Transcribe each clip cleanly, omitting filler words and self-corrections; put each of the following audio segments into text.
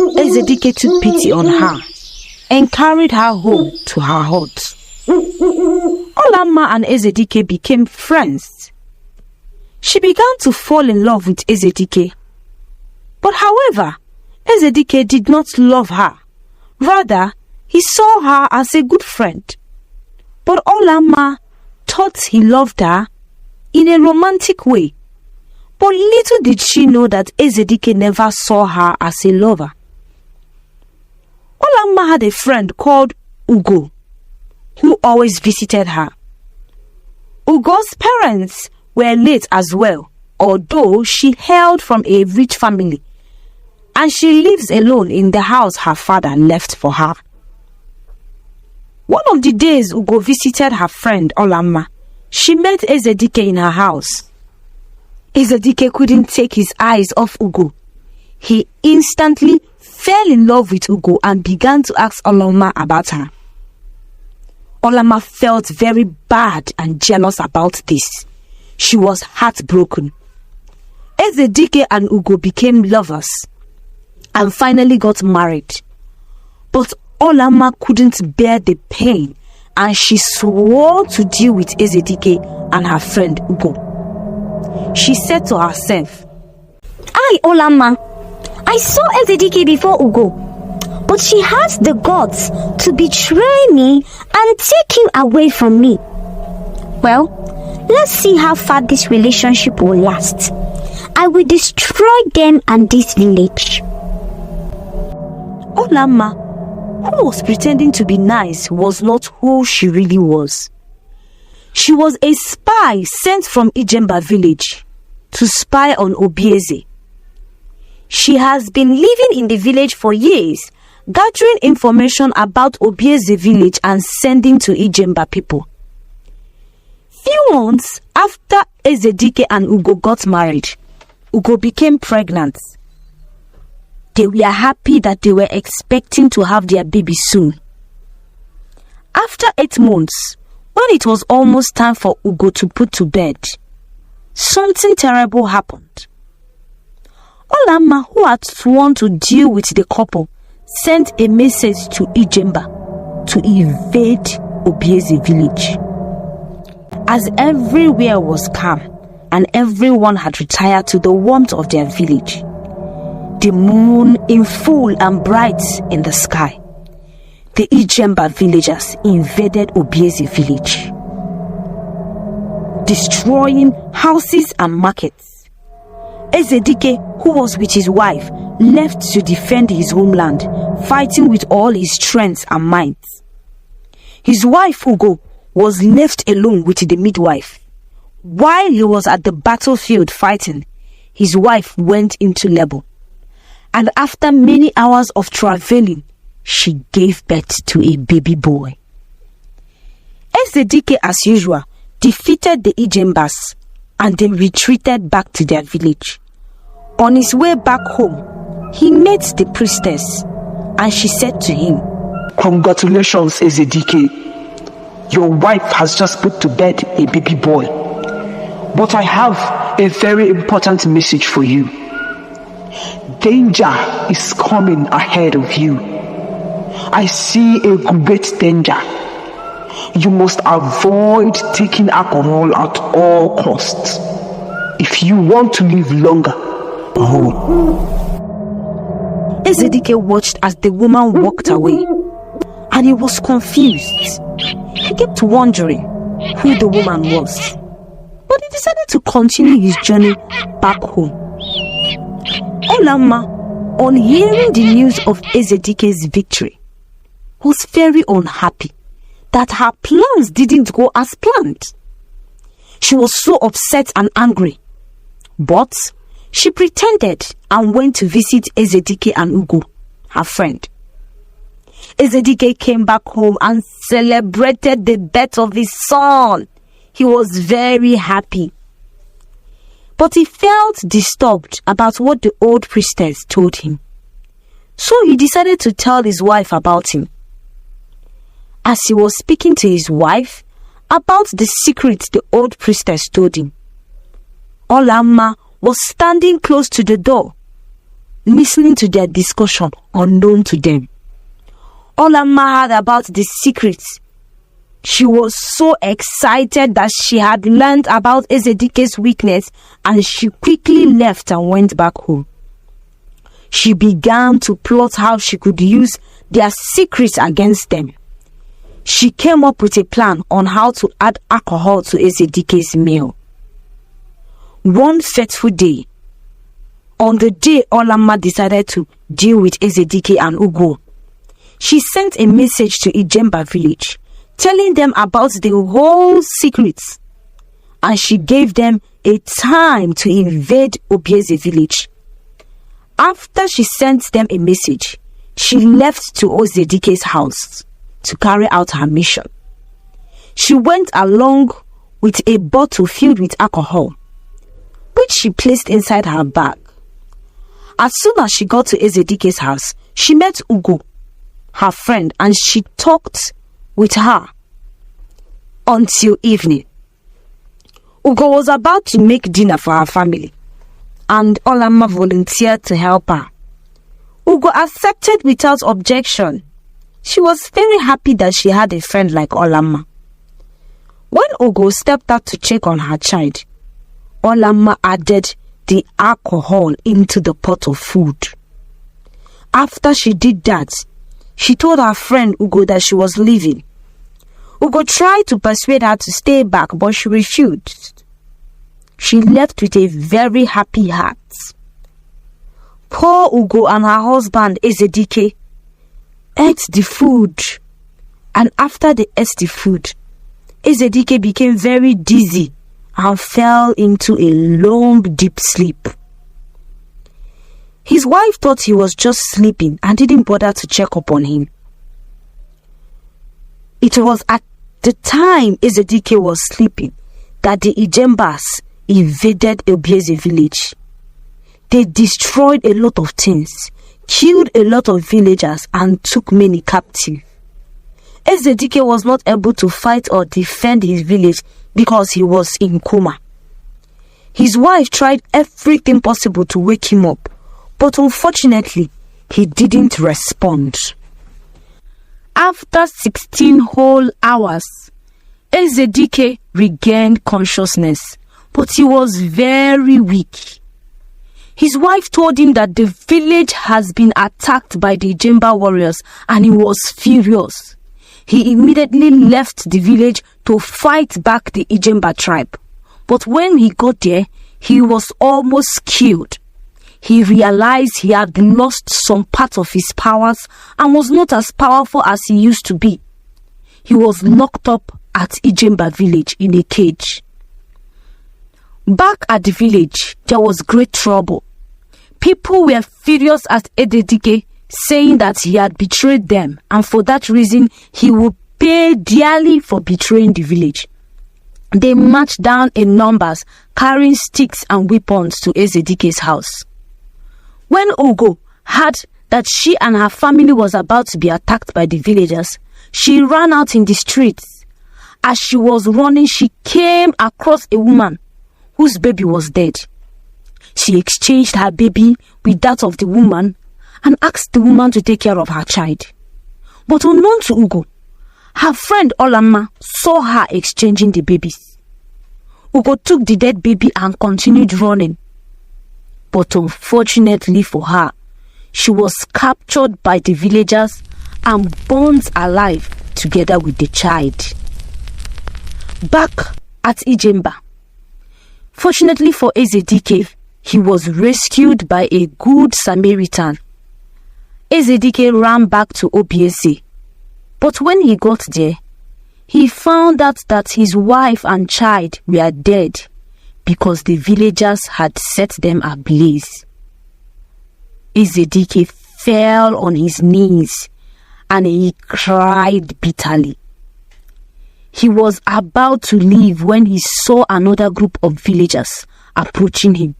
Ezedike took pity on her and carried her home to her hut. Olamma and Ezedike became friends. She began to fall in love with Ezedike. But however, Ezedike did not love her. Rather, he saw her as a good friend. But Olamma thought he loved her in a romantic way. But little did she know that Ezedike never saw her as a lover. Olamma had a friend called Ugo, who always visited her. Ugo's parents were late as well, although she hailed from a rich family, and she lives alone in the house her father left for her. One of the days Ugo visited her friend Olamma, she met Ezedike in her house. Ezedike couldn't take his eyes off Ugo. He instantly fell in love with Ugo and began to ask Olamma about her. Olamma felt very bad and jealous about this. She was heartbroken. Ezedike and Ugo became lovers and finally got married. But Olamma couldn't bear the pain and she swore to deal with Ezedike and her friend Ugo. She said to herself, Olamma, I saw Ezedike before Ugo, but she has the guts to betray me and take him away from me. Well, let's see how far this relationship will last. I will destroy them and this village. Olamma, who was pretending to be nice, was not who she really was. She was a spy sent from Ijemba village to spy on Obieze. She has been living in the village for years, gathering information about Obieze village and sending to Ijemba people. Few months after Ezedike and Ugo got married, Ugo became pregnant. They were happy that they were expecting to have their baby soon. After 8 months, when it was almost time for Ugo to put to bed, something terrible happened. Olamma, who had sworn to deal with the couple, sent a message to Ijemba to invade Obieze village. As everywhere was calm and everyone had retired to the warmth of their village, the moon in full and bright in the sky, the Ijemba villagers invaded Obieze village, destroying houses and markets. Ezedike, who was with his wife, left to defend his homeland, fighting with all his strength and might. His wife Ugo was left alone with the midwife. While he was at the battlefield fighting, his wife went into labor, and after many hours of traveling, she gave birth to a baby boy. Ezedike, as usual, defeated the Ijembas and they retreated back to their village. On his way back home, he met the priestess and she said to him, "Congratulations, Ezedike. Your wife has just put to bed a baby boy. But I have a very important message for you. Danger is coming ahead of you. I see a great danger. You must avoid taking alcohol at all costs if you want to live longer." Ezedike watched as the woman walked away, and he was confused. He kept wondering who the woman was, but he decided to continue his journey back home. Olamma, on hearing the news of Ezedike's victory, was very unhappy that her plans didn't go as planned. She was so upset and angry, but she pretended and went to visit Ezedike and Ugo, her friend. Ezedike came back home and celebrated the birth of his son. He was very happy. But he felt disturbed about what the old priestess told him. So he decided to tell his wife about him. As he was speaking to his wife about the secret the old priestess told him, Olamma was standing close to the door. listening to their discussion unknown to them. Olamma heard about the secrets. She was so excited that she had learned about Ezedike's weakness, and she quickly left and went back home. She began to plot how she could use their secrets against them. She came up with a plan on how to add alcohol to Ezedike's meal. One fateful day, on the day Olamma decided to deal with Ezedike and Ugo, she sent a message to Ijemba village, telling them about the whole secrets, and she gave them a time to invade Obieze village. After she sent them a message, she left to Ezedike's house to carry out her mission. She went along with a bottle filled with alcohol, which she placed inside her bag. As soon as she got to Ezedike's house, she met Ugo, her friend, and she talked with her until evening. Ugo was about to make dinner for her family, and Olamma volunteered to help her. Ugo accepted without objection. She was very happy that she had a friend like Olamma. When Ugo stepped out to check on her child, Olamma added the alcohol into the pot of food. After she did that, she told her friend Ugo that she was leaving. Ugo tried to persuade her to stay back, but she refused. She left with a very happy heart. Poor Ugo and her husband Ezedike ate the food, and after they ate the food, Ezedike became very dizzy and fell into a long, deep sleep. His wife thought he was just sleeping and didn't bother to check up on him. It was at the time Ezedike was sleeping that the Ijembas invaded Obieze village. They destroyed a lot of things, killed a lot of villagers, and took many captive. Ezedike was not able to fight or defend his village because he was in coma. His wife tried everything possible to wake him up, but unfortunately, he didn't respond. After 16 whole hours, Ezedike regained consciousness, but he was very weak. His wife told him that the village has been attacked by the Ijemba warriors, and he was furious. He immediately left the village to fight back the Ijemba tribe. But when he got there, he was almost killed. He realized he had lost some part of his powers and was not as powerful as he used to be. He was locked up at Ijemba village in a cage. Back at the village, there was great trouble. People were furious at Ezedike, saying that he had betrayed them, and for that reason, he would pay dearly for betraying the village. They marched down in numbers, carrying sticks and weapons to Ezedike's house. When Ugo heard that she and her family was about to be attacked by the villagers, she ran out in the streets. As she was running, she came across a woman whose baby was dead. She exchanged her baby with that of the woman and asked the woman to take care of her child. But unknown to Ugo, her friend Olamma saw her exchanging the babies. Ugo took the dead baby and continued running. But unfortunately for her, she was captured by the villagers and burned alive together with the child. Back at Ijemba, fortunately for Ezedike, he was rescued by a good Samaritan. Ezedike ran back to Obieze, but when he got there, he found out that his wife and child were dead because the villagers had set them ablaze. Ezedike fell on his knees and he cried bitterly. He was about to leave when he saw another group of villagers approaching him.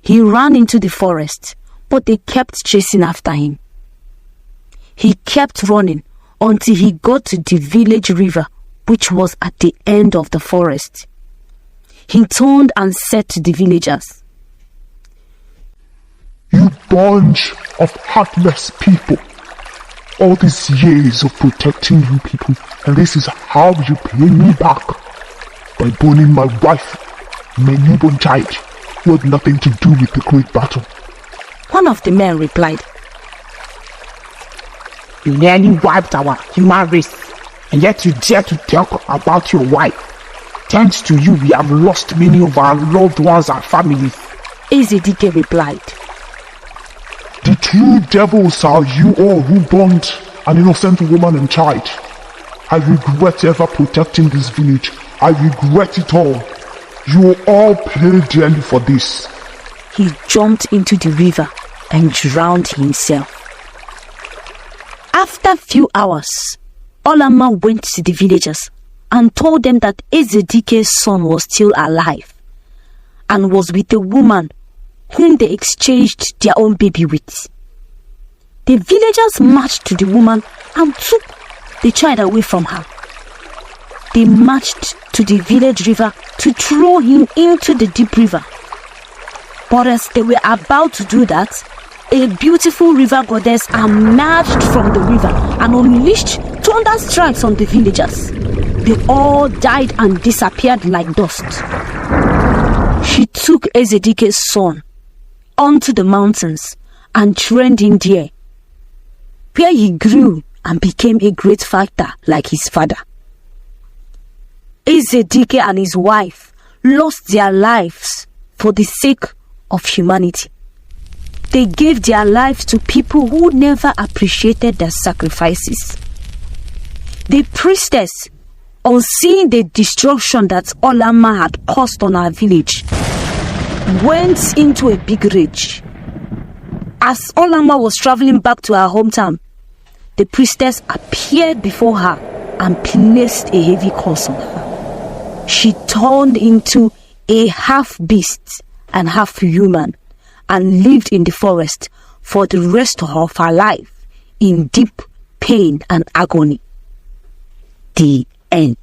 He ran into the forest, but they kept chasing after him. He kept running until he got to the village river, which was at the end of the forest. He turned and said to the villagers, You bunch of heartless people. All these years of protecting you people, and this is how you pay me back. By burning my wife, my newborn child, who had nothing to do with the great battle. One of the men replied, You nearly wiped our human race, and yet you dare to talk about your wife. Thanks to you, we have lost many of our loved ones and families. Ezedike replied, The true devils are you all who burned an innocent woman and child. I regret ever protecting this village. I regret it all. You will all pay dearly for this. He jumped into the river and drowned himself. After a few hours, Olama went to the villagers and told them that Ezedike's son was still alive and was with a woman whom they exchanged their own baby with. The villagers marched to the woman and took the child away from her. They marched to the village river to throw him into the deep river. But as they were about to do that, a beautiful river goddess emerged from the river and unleashed thunder strikes on the villagers. They all died and disappeared like dust. She took Ezedike's son onto the mountains and trained him there, where he grew and became a great fighter like his father. Ezedike and his wife lost their lives for the sake of humanity. They gave their lives to people who never appreciated their sacrifices. The priestess, on seeing the destruction that Olama had caused on our village, went into a big rage. As Olama was traveling back to her hometown, the priestess appeared before her and placed a heavy curse on her. She turned into a half beast and half human and lived in the forest for the rest of her life in deep pain and agony. The end.